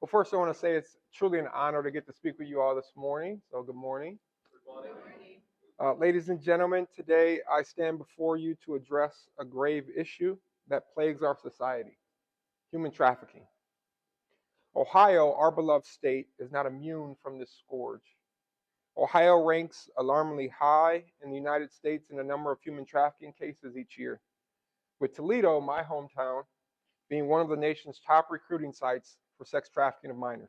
Well, first, I want to say it's truly an honor to get to speak with you all this morning. So, good morning. Ladies and gentlemen, today I stand before you to address a grave issue that plagues our society: human trafficking. Ohio, our beloved state, is not immune from this scourge. Ohio ranks alarmingly high in the United States in the number of human trafficking cases each year, with Toledo, my hometown, being one of the nation's top recruiting sites for sex trafficking of minors.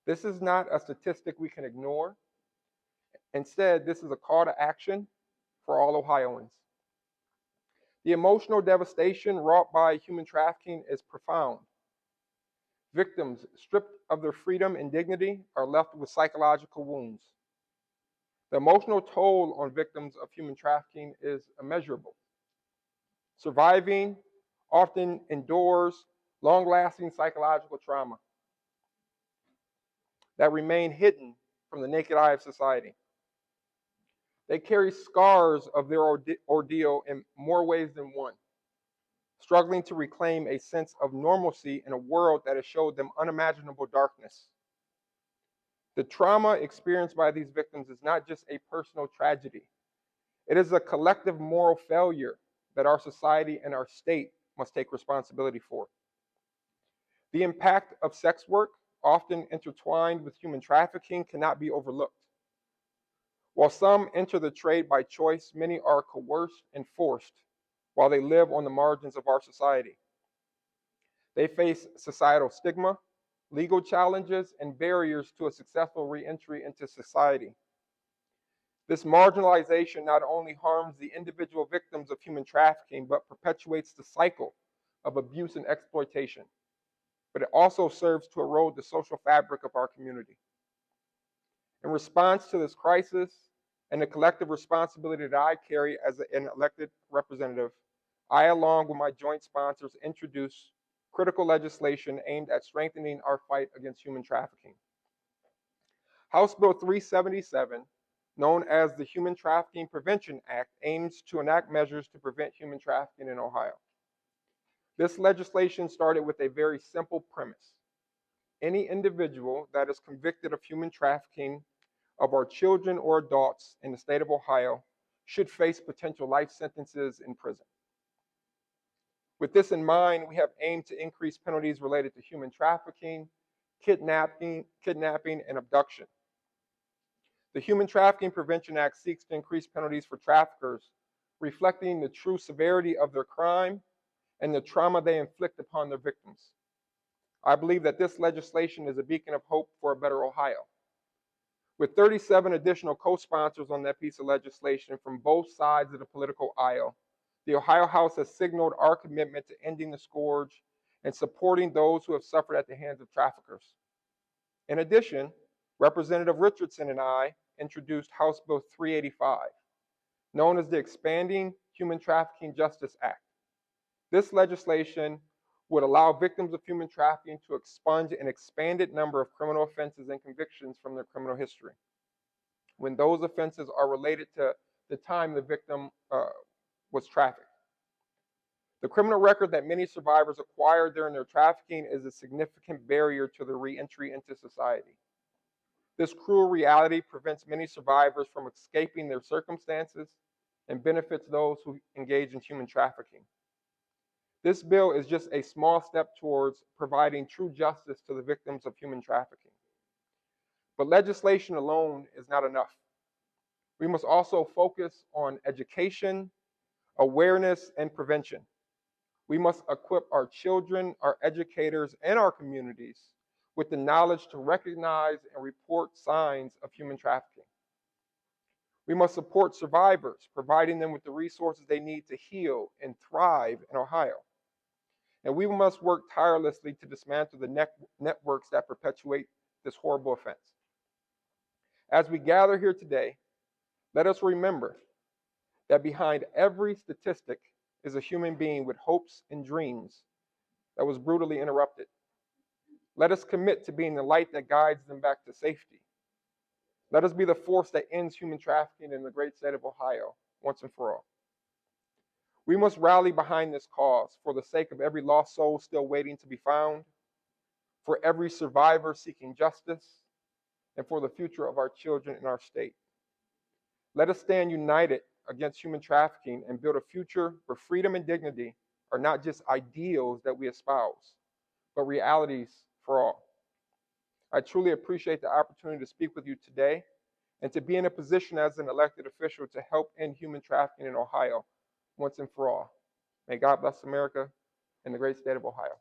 This is not a statistic we can ignore. Instead, this is a call to action for all Ohioans. The emotional devastation wrought by human trafficking is profound. Victims, stripped of their freedom and dignity, are left with psychological wounds. The emotional toll on victims of human trafficking is immeasurable. Surviving often endures long-lasting psychological trauma that remain hidden from the naked eye of society. They carry scars of their ordeal in more ways than one, struggling to reclaim a sense of normalcy in a world that has showed them unimaginable darkness. The trauma experienced by these victims is not just a personal tragedy. It is a collective moral failure that our society and our state must take responsibility for. The impact of sex work, often intertwined with human trafficking, cannot be overlooked. While some enter the trade by choice, many are coerced and forced while they live on the margins of our society. They face societal stigma, legal challenges, and barriers to a successful reentry into society. This marginalization not only harms the individual victims of human trafficking, but perpetuates the cycle of abuse and exploitation. But it also serves to erode the social fabric of our community. In response to this crisis and the collective responsibility that I carry as an elected representative, I, along with my joint sponsors, introduced critical legislation aimed at strengthening our fight against human trafficking. House Bill 377, known as the Human Trafficking Prevention Act, aims to enact measures to prevent human trafficking in Ohio. This legislation started with a very simple premise. Any individual that is convicted of human trafficking of our children or adults in the state of Ohio should face potential life sentences in prison. With this in mind, we have aimed to increase penalties related to human trafficking, kidnapping, and abduction. The Human Trafficking Prevention Act seeks to increase penalties for traffickers, reflecting the true severity of their crime and the trauma they inflict upon their victims. I believe that this legislation is a beacon of hope for a better Ohio. With 37 additional co-sponsors on that piece of legislation from both sides of the political aisle, the Ohio House has signaled our commitment to ending the scourge and supporting those who have suffered at the hands of traffickers. In addition, Representative Richardson and I introduced House Bill 385, known as the Expanding Human Trafficking Justice Act. This legislation would allow victims of human trafficking to expunge an expanded number of criminal offenses and convictions from their criminal history, when those offenses are related to the time the victim was trafficked. The criminal record that many survivors acquire during their trafficking is a significant barrier to their reentry into society. This cruel reality prevents many survivors from escaping their circumstances and benefits those who engage in human trafficking. This bill is just a small step towards providing true justice to the victims of human trafficking. But legislation alone is not enough. We must also focus on education, awareness, and prevention. We must equip our children, our educators, and our communities with the knowledge to recognize and report signs of human trafficking. We must support survivors, providing them with the resources they need to heal and thrive in Ohio. And we must work tirelessly to dismantle the networks that perpetuate this horrible offense. As we gather here today, let us remember that behind every statistic is a human being with hopes and dreams that was brutally interrupted. Let us commit to being the light that guides them back to safety. Let us be the force that ends human trafficking in the great state of Ohio once and for all. We must rally behind this cause for the sake of every lost soul still waiting to be found, for every survivor seeking justice, and for the future of our children in our state. Let us stand united against human trafficking and build a future where freedom and dignity are not just ideals that we espouse, but realities for all. I truly appreciate the opportunity to speak with you today and to be in a position as an elected official to help end human trafficking in Ohio once and for all. May God bless America and the great state of Ohio.